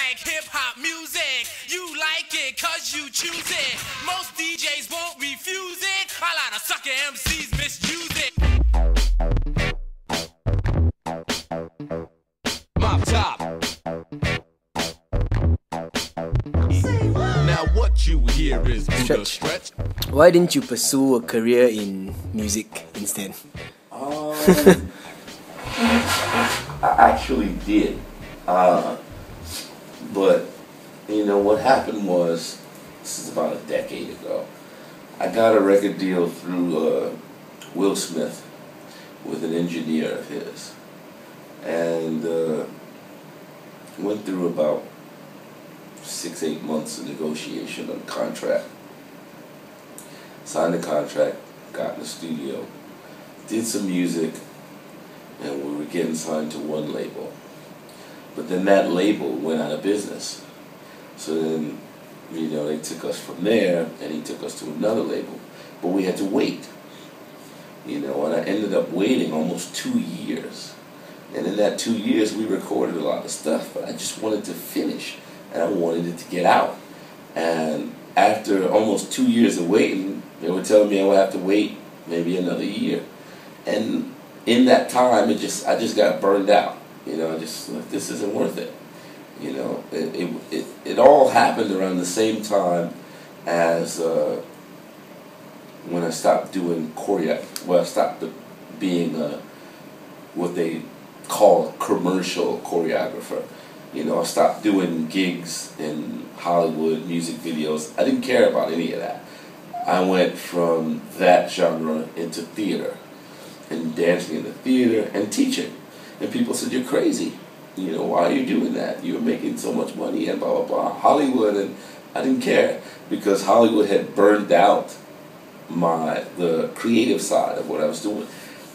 like hip-hop music. You like it cause you choose it. Most DJs won't refuse it. A lot of sucker MCs misuse it. MOPTOP. Now what you hear is Buddha Stretch. Why didn't you pursue a career in music instead? I actually did, but you know what happened was, this is about a decade ago, I got a record deal through Will Smith with an engineer of his, and went through about 6-8 months of negotiation on the contract. Signed the contract, got in the studio, did some music, and we were getting signed to one label. But then that label went out of business. So then, you know, they took us from there, and he took us to another label. But we had to wait. You know, and I ended up waiting almost 2 years. And in that 2 years, we recorded a lot of stuff, but I just wanted to finish, and I wanted it to get out. And after almost 2 years of waiting, they were telling me I would have to wait maybe another year. And in that time, I just got burned out. You know, I just like, this isn't worth it. You know, it all happened around the same time as when I stopped doing choreo. Well, I stopped being what they call a commercial choreographer. You know, I stopped doing gigs in Hollywood, music videos. I didn't care about any of that. I went from that genre into theater, and dancing in the theater and teaching. And people said, you're crazy. You know, why are you doing that? You're making so much money and blah, blah, blah. Hollywood, and I didn't care because Hollywood had burned out the creative side of what I was doing.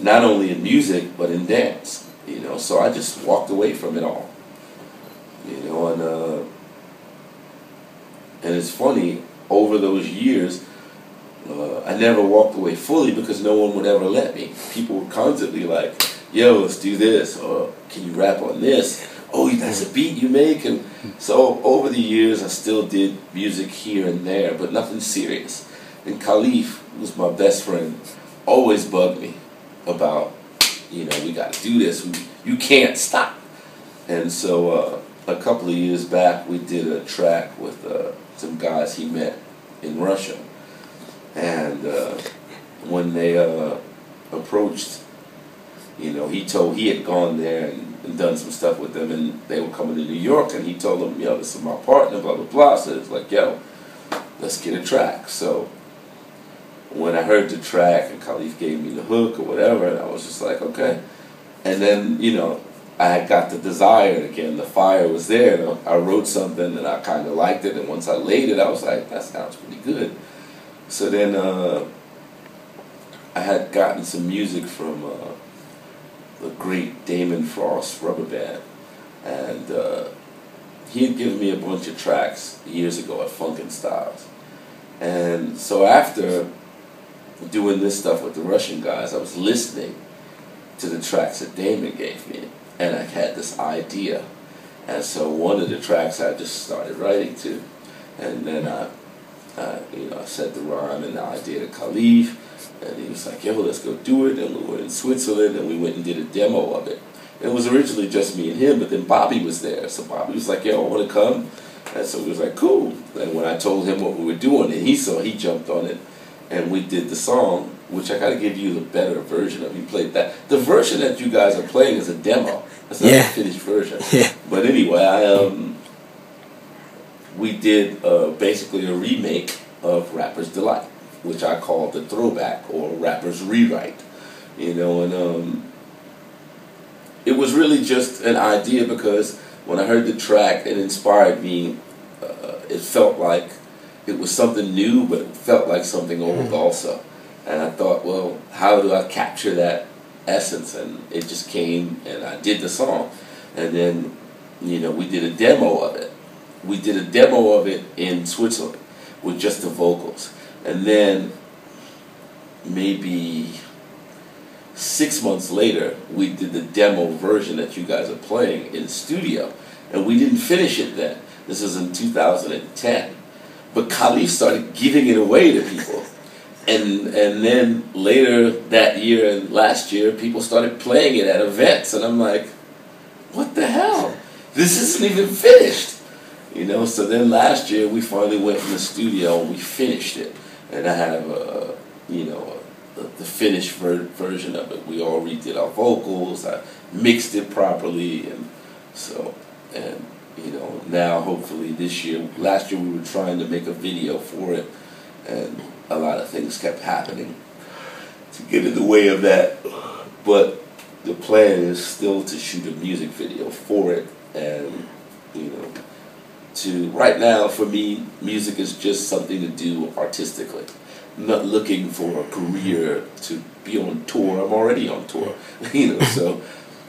Not only in music, but in dance. You know, so I just walked away from it all. You know, and it's funny, over those years, I never walked away fully because no one would ever let me. People were constantly like, yo, let's do this, or can you rap on this? Oh, that's a beat you make? And so over the years, I still did music here and there, but nothing serious. And Khalif, who's my best friend, always bugged me about, you know, we got to do this. You can't stop. And so a couple of years back, we did a track with some guys he met in Russia. And when they approached, you know, he had gone there and done some stuff with them, and they were coming to New York, and he told them, yo, this is my partner, blah, blah, blah. So it's like, yo, let's get a track. So when I heard the track, and Khalif gave me the hook or whatever, and I was just like, okay. And then, you know, I had got the desire again. The fire was there, and I wrote something, and I kind of liked it, and once I laid it, I was like, that sounds pretty good. So then I had gotten some music from the great Damon Frost rubber band, and he had given me a bunch of tracks years ago at Funkin' Styles. And so after doing this stuff with the Russian guys, I was listening to the tracks that Damon gave me, and I had this idea. And so one of the tracks I just started writing to, and then I said the rhyme and the idea to Khalif, and he was like, yo, let's go do it. And we were in Switzerland, and we went and did a demo of it. And it was originally just me and him, but then Bobby was there. So Bobby was like, yo, I want to come. And so he was like, cool. And when I told him what we were doing, and he jumped on it, and we did the song, which I got to give you the better version of. You played that. The version that you guys are playing is a demo. It's not a finished version. Yeah. But anyway, we did basically a remake of Rapper's Delight, which I call the throwback or Rapper's Rewrite. You know, and it was really just an idea because when I heard the track, it inspired me. It felt like it was something new, but it felt like something old also. And I thought, well, how do I capture that essence? And it just came, and I did the song. And then, you know, we did a demo of it. We did a demo of it in Switzerland with just the vocals. And then maybe 6 months later, we did the demo version that you guys are playing in the studio. and we didn't finish it then. This is in 2010. But Khalif started giving it away to people. And then later that year and last year, people started playing it at events. And I'm like, what the hell? This isn't even finished. You know, so then last year we finally went in the studio and we finished it. And I have, the finished version of it. We all redid our vocals. I mixed it properly. And so, and now hopefully this year, last year we were trying to make a video for it. And a lot of things kept happening to get in the way of that. But the plan is still to shoot a music video for it. And, right now for me, music is just something to do artistically. I'm not looking for a career to be on tour. I'm already on tour, so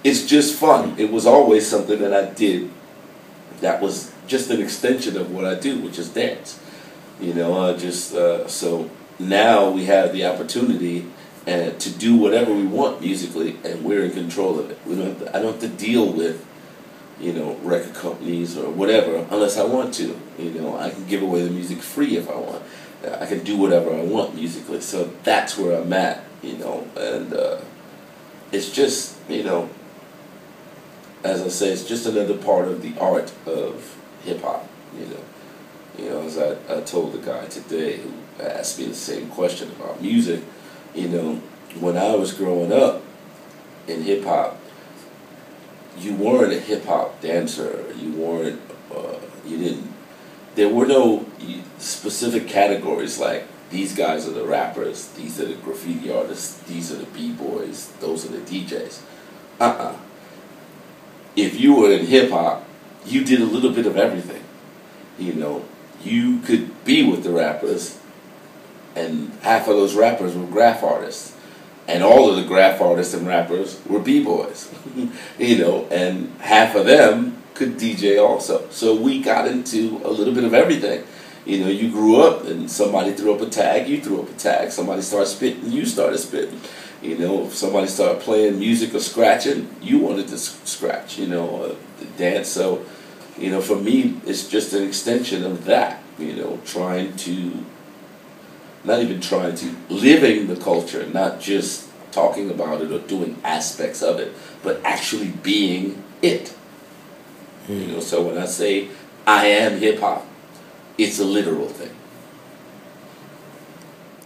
it's just fun. It was always something that I did that was just an extension of what I do, which is dance. So now we have the opportunity to do whatever we want musically, and we're in control of it. I don't have to deal with, record companies or whatever unless I want to. I can give away the music free if I want. I can do whatever I want musically. So that's where I'm at, and it's just, as I say, it's just another part of the art of hip-hop, as I told the guy today who asked me the same question about music, when I was growing up in hip-hop, you weren't a hip-hop dancer, there were no specific categories like these guys are the rappers, these are the graffiti artists, these are the b-boys, those are the DJs. If you were in hip-hop, you did a little bit of everything. You could be with the rappers, and half of those rappers were graph artists, and all of the graph artists and rappers were b-boys, and half of them could DJ also. So we got into a little bit of everything. You grew up and somebody threw up a tag, you threw up a tag. Somebody started spitting, you started spitting. If somebody started playing music or scratching, you wanted to scratch, dance. So, for me, it's just an extension of that, living the culture, not just talking about it or doing aspects of it, but actually being it. So when I say I am hip-hop, it's a literal thing.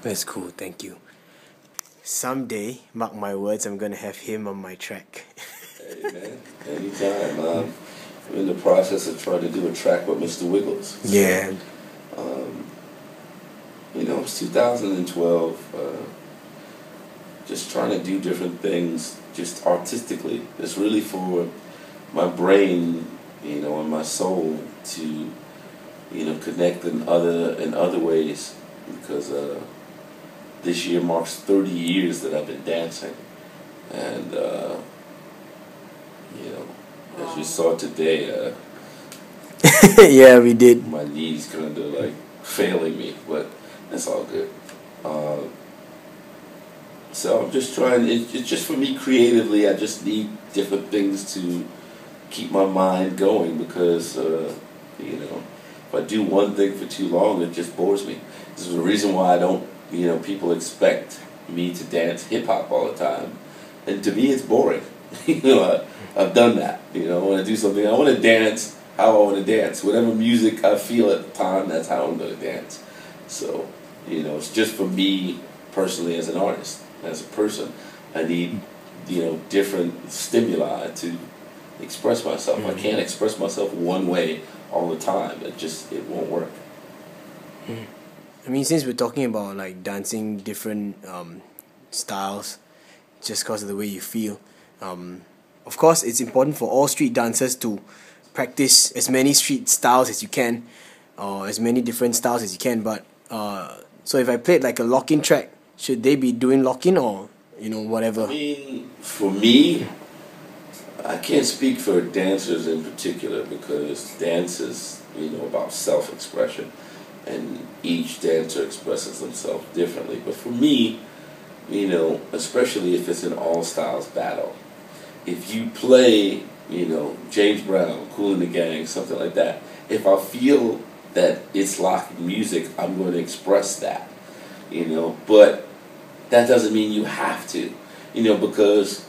That's cool, thank you. Someday, mark my words, I'm gonna have him on my track. Hey man, anytime. I'm in the process of trying to do a track with Mr. Wiggles. Yeah. It's 2012. Just trying to do different things, just artistically. It's really for my brain, and my soul to, connect in other ways, because this year marks 30 years that I've been dancing, and as you saw today, yeah, we did. my knees kind of like failing me, but that's all good. So I'm just trying. It's just for me creatively. I just need different things to keep my mind going, because if I do one thing for too long, it just bores me. This is the reason why I don't. People expect me to dance hip hop all the time, and to me it's boring. I've done that. I want to do something. I want to dance how I want to dance. Whatever music I feel at the time, that's how I'm going to dance. So, it's just for me personally as an artist, as a person. I need, different stimuli to express myself. I can't express myself one way all the time. It won't work. I mean, since we're talking about like dancing different styles, just because of the way you feel, of course it's important for all street dancers to practice as many street styles as you can, or as many different styles as you can. But so if I played like a lock-in track, should they be doing lock-in or whatever? I mean, for me, I can't speak for dancers in particular, because dance is about self-expression, and each dancer expresses themselves differently. But for me, especially if it's an all-styles battle, if you play James Brown, Kool and the Gang, something like that. If I feel that it's locking music, I'm going to express that, But that doesn't mean you have to, because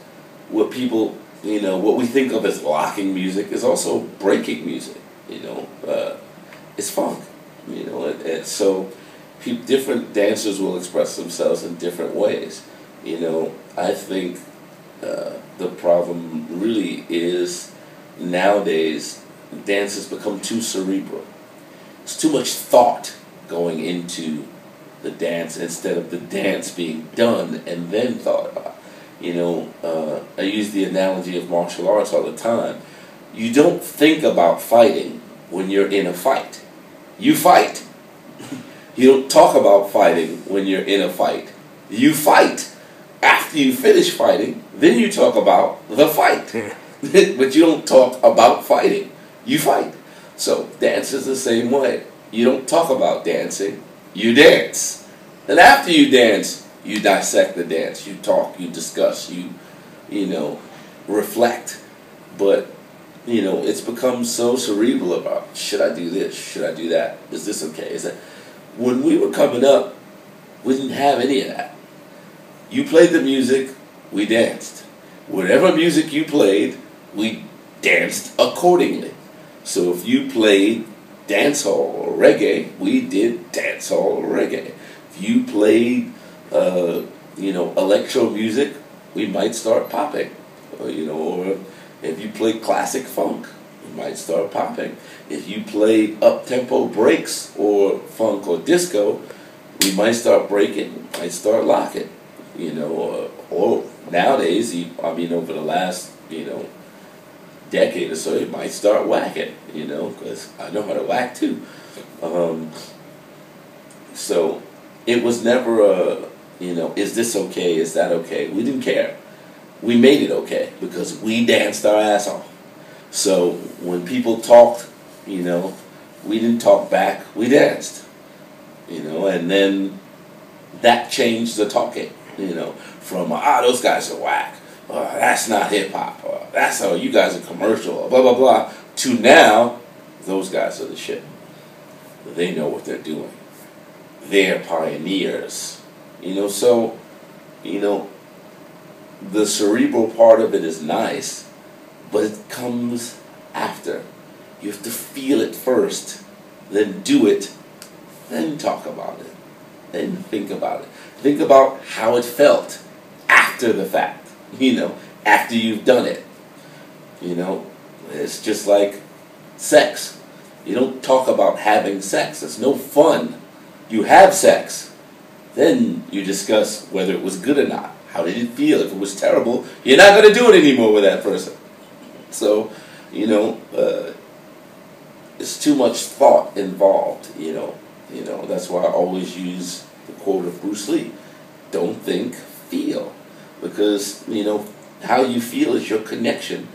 what people, what we think of as locking music is also breaking music, it's funk, and so different dancers will express themselves in different ways. I think the problem really is nowadays dance has become too cerebral. It's too much thought going into the dance instead of the dance being done and then thought about. I use the analogy of martial arts all the time. You don't think about fighting when you're in a fight. You fight. You don't talk about fighting when you're in a fight. You fight. After you finish fighting, then you talk about the fight. But you don't talk about fighting. You fight. So dance is the same way. You don't talk about dancing. You dance. And after you dance, you dissect the dance. You talk, you discuss, you reflect. But, it's become so cerebral about, should I do this? Should I do that? Is this okay? Is that? When we were coming up, we didn't have any of that. You played the music, we danced. Whatever music you played, we danced accordingly. So if you played dancehall or reggae, we did dancehall or reggae. If you played, electro music, we might start popping. Or if you played classic funk, we might start popping. If you played up-tempo breaks or funk or disco, we might start breaking, might start locking. Or nowadays, over the last, decade or so, you might start whacking, because I know how to whack too. So it was never is this okay, is that okay? We didn't care. We made it okay because we danced our ass off. So when people talked, we didn't talk back, we danced, and then that changed the talking, from, those guys are whack, that's not hip-hop, that's how you guys are commercial, blah, blah, blah, to now, those guys are the shit. They know what they're doing. They're pioneers. So, the cerebral part of it is nice, but it comes after. You have to feel it first, then do it, then talk about it, then think about it. Think about how it felt after the fact, after you've done it. It's just like sex. You don't talk about having sex. It's no fun. You have sex. Then you discuss whether it was good or not. How did it feel? If it was terrible, you're not going to do it anymore with that person. So, it's too much thought involved, That's why I always use the quote of Bruce Lee. Don't think, feel. Because, how you feel is your connection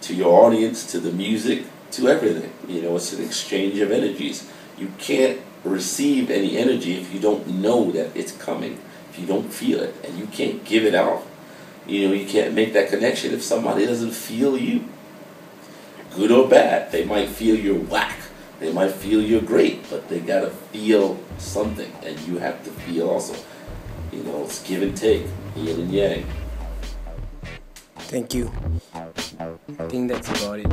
to your audience, to the music, to everything. It's an exchange of energies. You can't receive any energy if you don't know that it's coming, if you don't feel it, and you can't give it out. You can't make that connection if somebody doesn't feel you. Good or bad. They might feel you're whack. They might feel you're great, but they gotta feel something, and you have to feel also. It's give and take, yin and yang. Thank you. I think that's about it.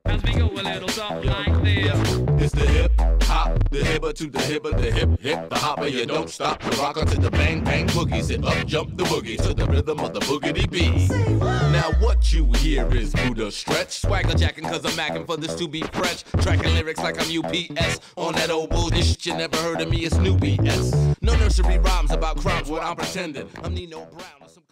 As we go a little something like this. It's the hip hop, the hipper to the hipper, the hip, the hopper. You don't stop the rocker to the bang bang boogie. Sit up, jump the boogie to the rhythm of the boogity beat. Now what you hear is Buddha stretch, Swagger jacking cause I'm macking for this to be fresh. Tracking lyrics like I'm UPS. On that old bullshit you never heard of me, it's new BS. No nursery rhymes about crimes where I'm pretending I'm Nino Brown or some